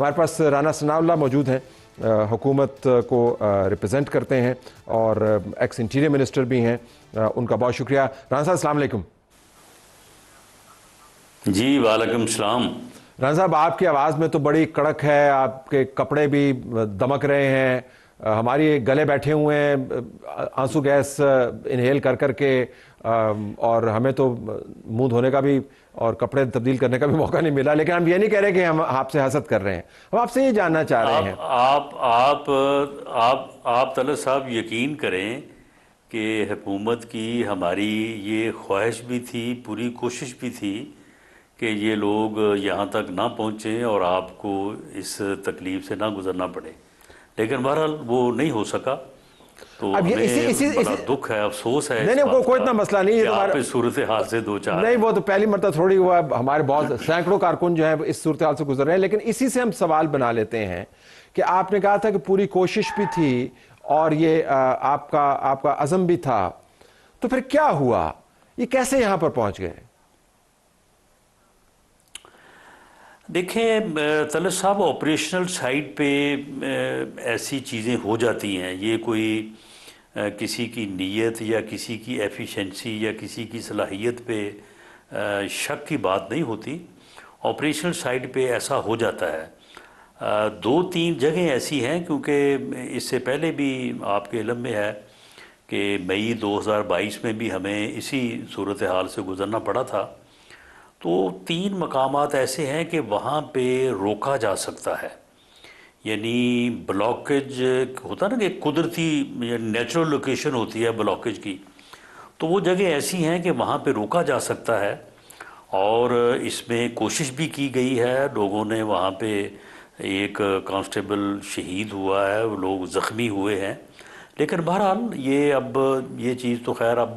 हमारे पास राना सनाउल्लाह मौजूद हैं, हुकूमत को रिप्रेजेंट करते हैं और एक्स इंटीरियर मिनिस्टर भी हैं। उनका बहुत शुक्रिया। राना साहब अस्सलाम वालेकुम। जी वालेकुम सलाम। राना साहब, आपकी आवाज़ में तो बड़ी कड़क है, आपके कपड़े भी दमक रहे हैं, हमारी गले बैठे हुए हैं आंसू गैस इनहेल कर कर के, और हमें तो मुंह धोने का भी और कपड़े तब्दील करने का भी मौका नहीं मिला। लेकिन हम ये नहीं कह रहे कि हम आपसे हसद कर रहे हैं, हम आपसे ये जानना चाह रहे हैं। आप तलत साहब यकीन करें कि हुकूमत की हमारी ये ख्वाहिश भी थी, पूरी कोशिश भी थी कि ये लोग यहाँ तक ना पहुँचें और आपको इस तकलीफ़ से ना गुज़रना पड़े, लेकिन बहरहाल वो नहीं हो सका। तो अब ये हमें बड़ा दुख है, अफसोस है नहीं इस नहीं, बात कोई का इतना मसला नहीं है कि आप तुम्हारा। इस सूरत हाल से दो चार नहीं, वो तो पहली मरतबा थोड़ी हुआ, हमारे बहुत सैकड़ों कारकुन जो है इस सूरत हाल से गुजर रहे हैं। लेकिन इसी से हम सवाल बना लेते हैं कि आपने कहा था कि पूरी कोशिश भी थी और ये आपका अज़म भी था, तो फिर क्या हुआ, ये कैसे यहां पर पहुंच गए? देखें तलत साहब, ऑपरेशनल साइड पे ऐसी चीज़ें हो जाती हैं। ये कोई किसी की नीयत या किसी की एफिशिएंसी या किसी की सलाहियत पे शक की बात नहीं होती। ऑपरेशनल साइड पे ऐसा हो जाता है। दो तीन जगह ऐसी हैं, क्योंकि इससे पहले भी आपके इल्म में है कि मई 2022 में भी हमें इसी सूरत हाल से गुज़रना पड़ा था। तो तीन मकामात ऐसे हैं कि वहाँ पे रोका जा सकता है। यानी ब्लॉकेज होता है ना, कि कुदरती नेचुरल लोकेशन होती है ब्लॉकेज की, तो वो जगह ऐसी हैं कि वहाँ पे रोका जा सकता है। और इसमें कोशिश भी की गई है, लोगों ने वहाँ पे, एक कांस्टेबल शहीद हुआ है, वो लोग ज़ख्मी हुए हैं। लेकिन बहरहाल ये अब ये चीज़ तो खैर अब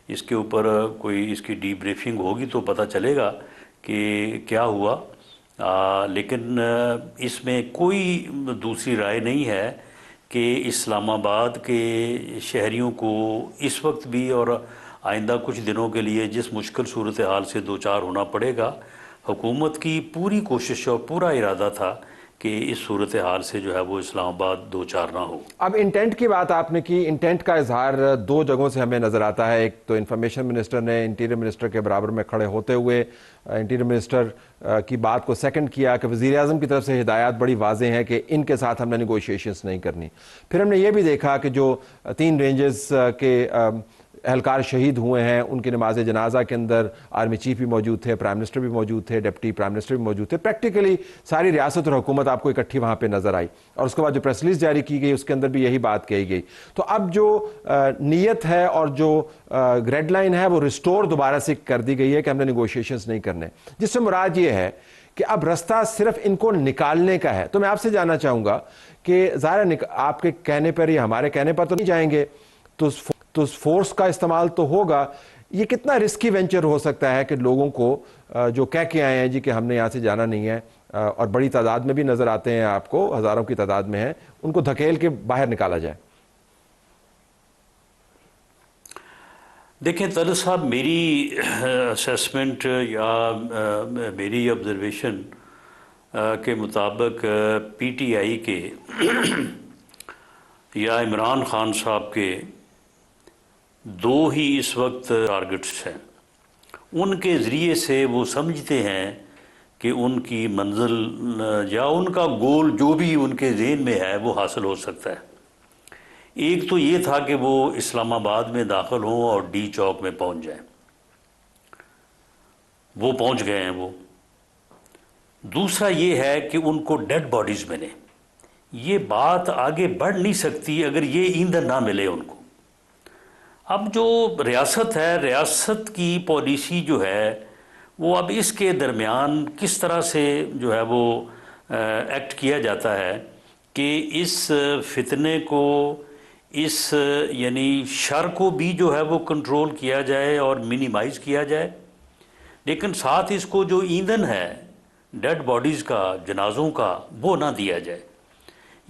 इसके ऊपर कोई इसकी डीब्रीफिंग होगी तो पता चलेगा कि क्या हुआ। लेकिन इसमें कोई दूसरी राय नहीं है कि इस्लामाबाद के शहरियों को इस वक्त भी और आइंदा कुछ दिनों के लिए जिस मुश्किल सूरत हाल से दो चार होना पड़ेगा, हुकूमत की पूरी कोशिश और पूरा इरादा था कि इस सूरत हाल से जो है वो इस्लामाबाद दो चार ना हो। अब इंटेंट की बात आपने की, इंटेंट का इजहार दो जगहों से हमें नजर आता है। एक तो इंफॉर्मेशन मिनिस्टर ने इंटीरियर मिनिस्टर के बराबर में खड़े होते हुए इंटीरियर मिनिस्टर की बात को सेकंड किया कि वज़ीर आज़म की तरफ से हिदायत बड़ी वाज़ेह है कि इनके साथ हमने निगोशिएशंस नहीं करनी। फिर हमने ये भी देखा कि जो 3 रेंजेस के एहलकार शहीद हुए हैं, उनकी नमाज जनाजा के अंदर आर्मी चीफ भी मौजूद थे, प्राइम मिनिस्टर भी मौजूद थे, डिप्टी प्राइम मिनिस्टर भी मौजूद थे। प्रैक्टिकली सारी रियासत और हुकूमत आपको इकट्ठी वहाँ पे नजर आई, और उसके बाद जो प्रेस रिलीज जारी की गई उसके अंदर भी यही बात कही गई। तो अब जो नीयत है और जो रेड लाइन है वो रिस्टोर दोबारा से कर दी गई है कि हमने निगोशिएशंस नहीं करने, जिससे मुराद ये है कि अब रास्ता सिर्फ इनको निकालने का है। तो मैं आपसे जानना चाहूँगा कि ज़ाहिर आपके कहने पर या हमारे कहने पर तो नहीं जाएंगे, तो फोर्स का इस्तेमाल तो होगा। ये कितना रिस्की वेंचर हो सकता है कि लोगों को जो कह के आए हैं जी कि हमने यहाँ से जाना नहीं है, और बड़ी तादाद में भी नज़र आते हैं, आपको हज़ारों की तादाद में हैं, उनको धकेल के बाहर निकाला जाए? देखें तलत साहब, मेरी असेसमेंट या मेरी ऑब्जर्वेशन के मुताबिक पीटीआई के या इमरान खान साहब के दो ही इस वक्त टारगेट्स हैं। उनके ज़रिए से वो समझते हैं कि उनकी मंजिल या उनका गोल जो भी उनके ज़हन में है वो हासिल हो सकता है। एक तो ये था कि वो इस्लामाबाद में दाखिल हों और डी चौक में पहुंच जाएं। वो पहुंच गए हैं वो। दूसरा ये है कि उनको डेड बॉडीज़ मिले। ये बात आगे बढ़ नहीं सकती अगर ये ईंधन ना मिले उनको। अब जो रियासत है, रियासत की पॉलिसी जो है वो अब इसके दरमियान किस तरह से जो है वो एक्ट किया जाता है कि इस फितने को, इस यानी शर को भी जो है वो कंट्रोल किया जाए और मिनिमाइज़ किया जाए, लेकिन साथ इसको जो ईंधन है डेड बॉडीज़ का, जनाजों का, वो ना दिया जाए।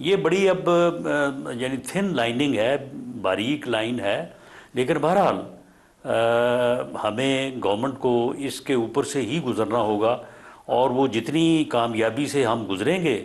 ये बड़ी अब यानी थिन लाइनिंग है, बारीक लाइन है। लेकिन बहरहाल हमें गवर्नमेंट को इसके ऊपर से ही गुज़रना होगा और वो जितनी कामयाबी से हम गुजरेंगे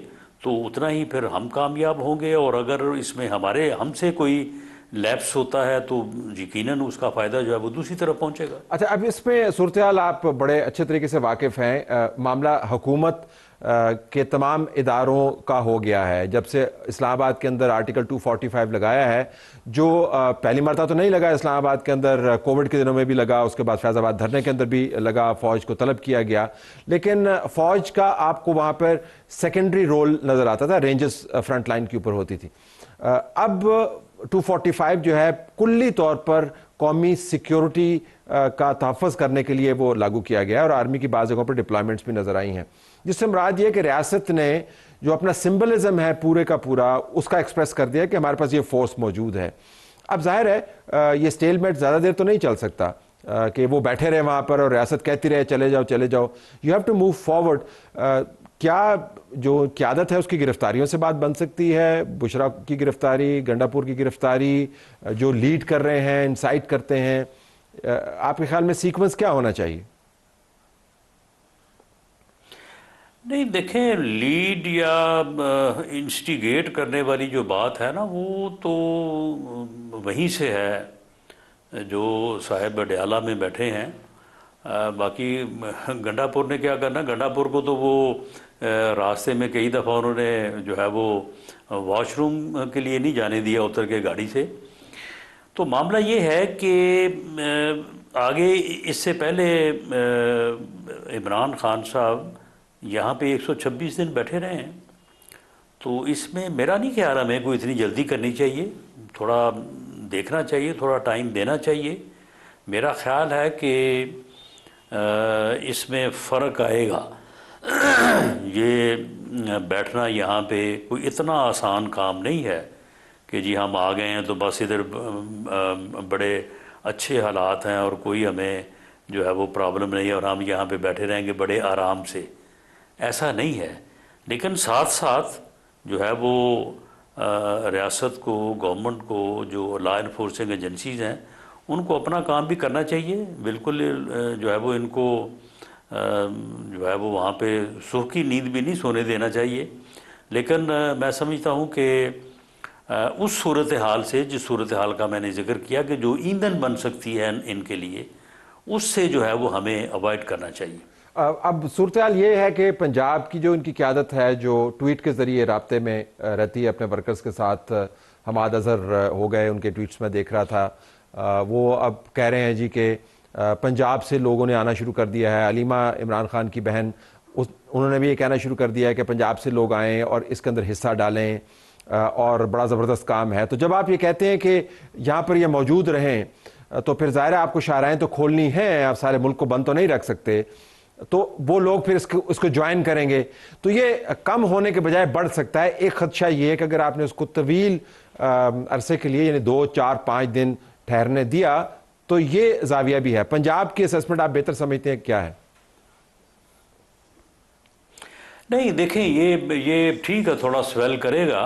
तो उतना ही फिर हम कामयाब होंगे, और अगर इसमें हमसे कोई लैप्स होता है तो यकीनन उसका फ़ायदा जो है वो दूसरी तरफ पहुंचेगा। अच्छा, अब इसमें सूरत हाल आप बड़े अच्छे तरीके से वाकिफ़ हैं। मामला हुकूमत के तमाम इदारों का हो गया है जब से इस्लामाबाद के अंदर आर्टिकल 245 लगाया है, जो पहली मरतबा तो नहीं लगा इस्लामाबाद के अंदर, कोविड के दिनों में भी लगा, उसके बाद फैज़ाबाद धरने के अंदर भी लगा, फ़ौज को तलब किया गया, लेकिन फ़ौज का आपको वहाँ पर सेकेंडरी रोल नज़र आता था, रेंजेस फ्रंट लाइन के ऊपर होती थी। अब 245 जो है कुल्ली तौर पर कौमी सिक्योरिटी का तहफ़्फ़ुज़ करने के लिए वो लागू किया गया है, और आर्मी की बाज़ जगहों पर डिप्लॉयमेंट्स भी नज़र आई हैं, जिससे मुराद ये कि रियासत ने जो अपना सिंबलिज्म है पूरे का पूरा उसका एक्सप्रेस कर दिया कि हमारे पास ये फोर्स मौजूद है। अब जाहिर है ये स्टेलमेट ज़्यादा देर तो नहीं चल सकता कि वो बैठे रहे वहाँ पर और रियासत कहती रहे चले जाओ चले जाओ। You have to move forward. क्या जो क़यादत है उसकी गिरफ्तारियों से बात बन सकती है? बुशरा की गिरफ्तारी, गंडापुर की गिरफ्तारी, जो लीड कर रहे हैं, इंसाइट करते हैं, आपके ख्याल में सीक्वेंस क्या होना चाहिए? नहीं, देखें, लीड या इंस्टिगेट करने वाली जो बात है ना, वो तो वहीं से है जो साहिब अडयाला में बैठे हैं। बाकी गंडापुर ने क्या करना, गंडापुर को तो वो रास्ते में कई दफ़ा उन्होंने जो है वो वॉशरूम के लिए नहीं जाने दिया उतर के गाड़ी से। तो मामला ये है कि आगे इससे पहले इमरान खान साहब यहाँ पे 126 दिन बैठे रहे हैं, तो इसमें मेरा नहीं ख्याल हमें कोई इतनी जल्दी करनी चाहिए, थोड़ा देखना चाहिए, थोड़ा टाइम देना चाहिए। मेरा ख्याल है कि इसमें फ़र्क आएगा। ये बैठना यहाँ पे कोई इतना आसान काम नहीं है कि जी हम आ गए हैं तो बस इधर बड़े अच्छे हालात हैं और कोई हमें जो है वो प्रॉब्लम नहीं है और हम यहाँ पे बैठे रहेंगे बड़े आराम से, ऐसा नहीं है। लेकिन साथ साथ जो है वो रियासत को, गवर्नमेंट को, जो लॉ इन्फोर्सिंग एजेंसीज़ हैं, उनको अपना काम भी करना चाहिए। बिल्कुल जो है वो इनको जो है वो वहाँ पे सुख की नींद भी नहीं सोने देना चाहिए। लेकिन मैं समझता हूँ कि उस सूरत हाल से, जिस सूरत हाल का मैंने जिक्र किया कि जो ईंधन बन सकती है इनके लिए, उससे जो है वो हमें अवॉइड करना चाहिए। अब सूरत हाल ये है कि पंजाब की जो इनकी क़यादत है, जो ट्वीट के ज़रिए राब्ते में रहती है अपने वर्कर्स के साथ, हमाद अज़हर हो गए, उनके ट्वीट्स में देख रहा था, वो अब कह रहे हैं जी कि पंजाब से लोगों ने आना शुरू कर दिया है। अलीमा इमरान खान की बहन, उन्होंने भी ये कहना शुरू कर दिया है कि पंजाब से लोग आएँ और इसके अंदर हिस्सा डालें, और बड़ा ज़बरदस्त काम है। तो जब आप ये कहते हैं कि यहाँ पर ये मौजूद रहें, तो फिर ज़ाहिर है आपको शाहराएँ तो खोलनी हैं, आप सारे मुल्क को बंद तो नहीं रख सकते, तो वो लोग फिर इसको ज्वाइन करेंगे, तो ये कम होने के बजाय बढ़ सकता है। एक खदशा ये है कि अगर आपने उसको तवील अरसे के लिए, यानी 2, 4, 5 दिन ठहरने दिया, तो ये जाविया भी है। पंजाब की असेसमेंट आप बेहतर समझते हैं क्या है? नहीं, देखें, ये ठीक है, थोड़ा स्वेल करेगा,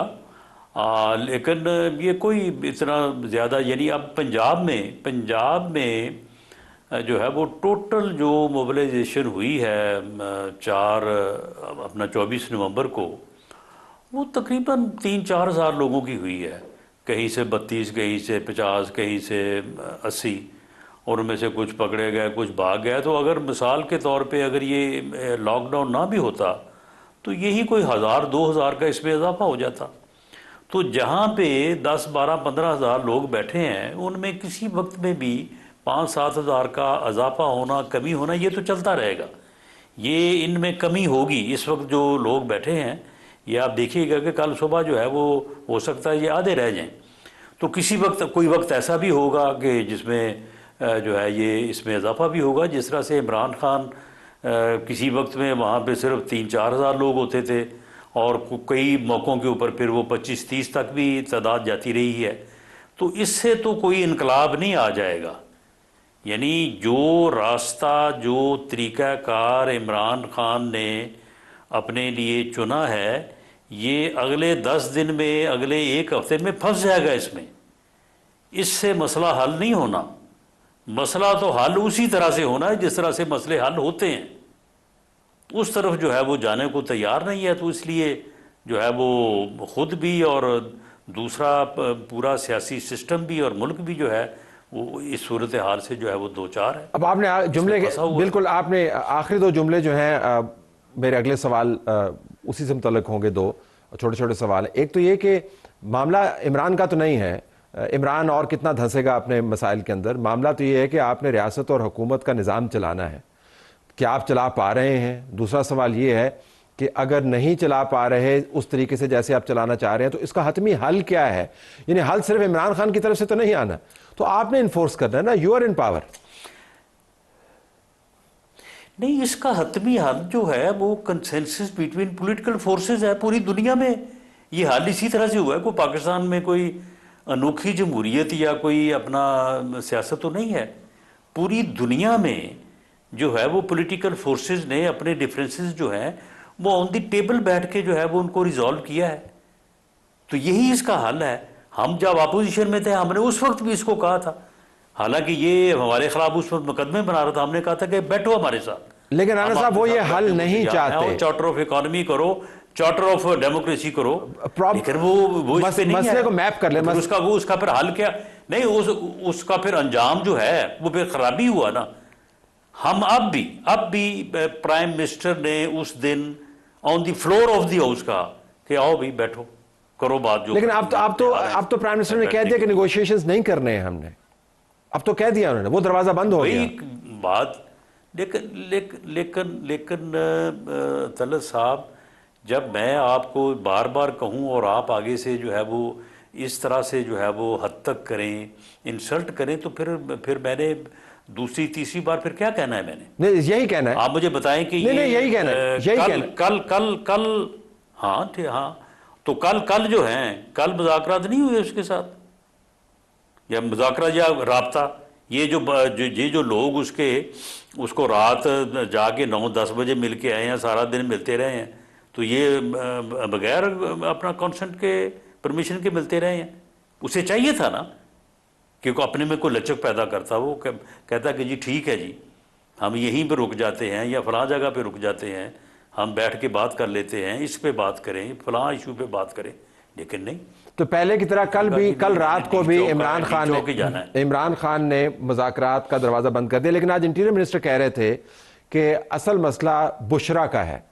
लेकिन ये कोई इतना ज़्यादा, यानी अब पंजाब में जो है वो टोटल जो मोबिलाइजेशन हुई है 24 नवंबर को, वो तकरीबन 3-4 हज़ार लोगों की हुई है। कहीं से 32, कहीं से 50, कहीं से 80, और उनमें से कुछ पकड़े गए, कुछ भाग गए। तो अगर मिसाल के तौर पे अगर ये लॉकडाउन ना भी होता तो यही कोई 1000-2000 का इसमें इजाफा हो जाता। तो जहाँ पे 10, 12, 15 हज़ार लोग बैठे हैं, उनमें किसी वक्त में भी 5-7 हज़ार का इजाफा होना, कमी होना, ये तो चलता रहेगा। ये इनमें कमी होगी। इस वक्त जो लोग बैठे हैं, ये आप देखिएगा कि कल सुबह जो है वो हो सकता है ये आधे रह जाएं। तो किसी वक्त, कोई वक्त ऐसा भी होगा कि जिसमें जो है ये इसमें इजाफा भी होगा। जिस तरह से इमरान खान किसी वक्त में वहाँ पे सिर्फ 3-4 हज़ार लोग होते थे, और कई मौक़ों के ऊपर फिर वो 25-30 तक भी तादाद जाती रही है। तो इससे तो कोई इनकलाब नहीं आ जाएगा। यानी जो रास्ता, जो तरीक़ाकार इमरान खान ने अपने लिए चुना है, ये अगले 10 दिन में, अगले 1 हफ्ते में फंस जाएगा इसमें। इससे मसला हल नहीं होना। मसला तो हल उसी तरह से होना है जिस तरह से मसले हल होते हैं। उस तरफ जो है वो जाने को तैयार नहीं है। तो इसलिए जो है वो खुद भी और दूसरा पूरा सियासी सिस्टम भी और मुल्क भी जो है वो इस सूरत हाल से जो है वो दो चार है, अब आपने जुमले इसमें फंसा हुआ है। बिल्कुल आपने आखिरी दो जुमले जो हैं, मेरे अगले सवाल उसी से मुतल्लिक होंगे। दो छोटे छोटे सवाल हैं। एक तो ये कि मामला इमरान का तो नहीं है, इमरान और कितना धंसेगा अपने मसाइल के अंदर। मामला तो ये है कि आपने रियासत और हुकूमत का निज़ाम चलाना है, क्या आप चला पा रहे हैं? दूसरा सवाल ये है कि अगर नहीं चला पा रहे उस तरीके से जैसे आप चलाना चाह रहे हैं, तो इसका हतमी हल क्या है? यानी हल सिर्फ इमरान खान की तरफ से तो नहीं आना, तो आपने इन्फोर्स करना है ना, यू आर इन पावर। नहीं, इसका हतमी हल जो है वो कंसेंसस बिटवीन पॉलिटिकल फोर्सेस है पूरी दुनिया में। ये हल इसी तरह से हुआ है, कोई पाकिस्तान में कोई अनोखी जमहूरियत या कोई अपना सियासत तो नहीं है। पूरी दुनिया में जो है वो पॉलिटिकल फोर्सेस ने अपने डिफरेंसेस जो हैं वो ऑन द टेबल बैठ के जो है वो उनको रिजॉल्व किया है। तो यही इसका हल है। हम जब अपोजिशन में थे हमने उस वक्त भी इसको कहा था, हालांकि ये हमारे खिलाफ उस वक्त मुकदमे बना रहा था, हमने कहा था कि बैठो हमारे साथ, लेकिन राना साहब वो ये हल नहीं चाहते। चार्टर ऑफ इकोनॉमी करो, चार्टर ऑफ डेमोक्रेसी करो, लेकिन वो इस पे नहीं मसले है। को मैप कर ले। तो उसका फिर हल क्या? नहीं, उसका फिर अंजाम जो है वो फिर खराबी हुआ ना। हम अब भी प्राइम मिनिस्टर ने उस दिन on the floor of the house कहा कि आओ भी बैठो करो बात जो। लेकिन आप तो प्राइम मिनिस्टर ने कह दिया कि नेगोशिएशंस नहीं करने हैं हमने, अब तो कह दिया उन्होंने, वो दरवाजा बंद हो गया। बात लेकिन तलत साहब, जब मैं आपको बार बार कहूं और आप आगे से जो है वो इस तरह से जो है वो हद तक करें, इंसल्ट करें, तो फिर मैंने दूसरी तीसरी बार फिर क्या कहना है? मैंने नहीं, यही कहना है। आप मुझे बताएं कि नहीं, यही कहना है, यही कहना है। कल हाँ ठीक, हाँ तो कल जो है, कल मुज़ाकरात नहीं हुए उसके साथ, या मुज़ाकरा या राब्ता, ये जो लोग उसको रात जाके 9-10 बजे मिल के आए हैं, सारा दिन मिलते रहे हैं, तो ये बगैर अपना कंसेंट के, परमिशन के मिलते रहे हैं। उसे चाहिए था ना, क्योंकि अपने में कोई लचक पैदा करता, वो कहता कि जी ठीक है जी, हम यहीं पे रुक जाते हैं या फलां जगह पे रुक जाते हैं, हम बैठ के बात कर लेते हैं, इस पे बात करें, फलां इशू पे बात करें। लेकिन नहीं, तो पहले की तरह कल रात को भी इमरान खान ने मुज़ाकरात का दरवाजा बंद कर दिया। लेकिन आज इंटीरियर मिनिस्टर कह रहे थे कि असल मसला बुशरा का है,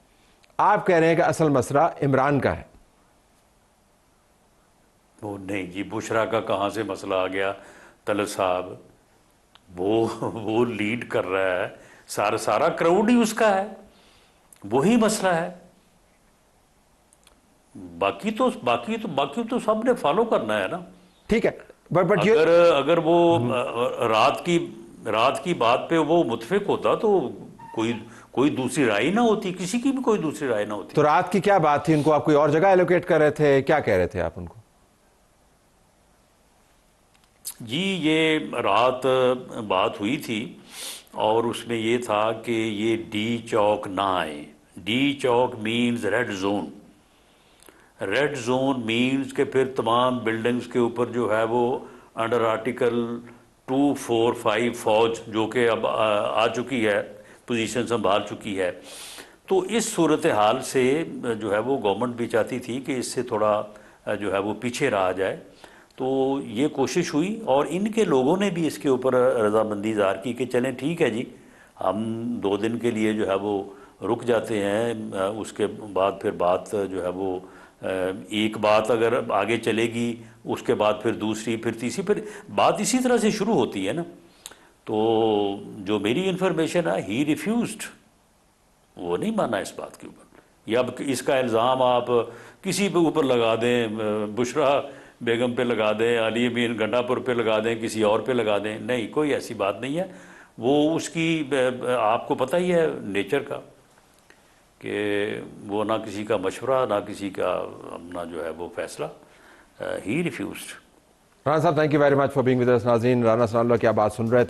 आप कह रहे हैं कि असल मसला इमरान का है। वो नहीं जी, बुशरा का कहाँ से मसला आ गया तलत साहब? वो लीड कर रहा है, सारा क्राउड ही उसका है, वही मसला है। बाकी तो सबने फॉलो करना है ना। ठीक है, बट अगर वो रात की बात पे वो मुतफिक होता तो कोई दूसरी राय ना होती, किसी की भी कोई दूसरी राय ना होती। तो रात की क्या बात थी? उनको आप कोई और जगह एलोकेट कर रहे थे, क्या कह रहे थे आप उनको? जी, ये रात बात हुई थी और उसमें ये था कि ये डी चौक ना आए। D Chowk means red zone. Red zone means के फिर तमाम बिल्डिंग्स के ऊपर जो है वो अंडर आर्टिकल 245 फौज जो कि अब आ चुकी है, पोजीशन संभाल चुकी है। तो इस सूरत हाल से जो है वो गवर्नमेंट भी चाहती थी कि इससे थोड़ा जो है वो पीछे रहा जाए। तो ये कोशिश हुई और इनके लोगों ने भी इसके ऊपर रजामंदी ज़ाहिर की कि चलें ठीक है जी, हम 2 दिन के लिए जो है वो रुक जाते हैं, उसके बाद फिर बात जो है वो एक बात अगर आगे चलेगी, उसके बाद फिर दूसरी, फिर तीसरी, फिर बात इसी तरह से शुरू होती है ना। तो जो मेरी इन्फॉर्मेशन है, ही रिफ्यूज्ड, वो नहीं माना इस बात के ऊपर। या अब इसका इल्ज़ाम आप किसी पे ऊपर लगा दें, बुशरा बेगम पे लगा दें, अली बिन गंडापुर पे लगा दें, किसी और पे लगा दें, नहीं, कोई ऐसी बात नहीं है। वो उसकी आपको पता ही है नेचर का, कि वो ना किसी का मशवरा ना किसी का अपना जो है वो फैसला। ही रिफ्यूज्ड। राना साहब, thank you very much for being with us. नाज़रीन, राना सनाउल्लाह की आप बात सुन रहे थे।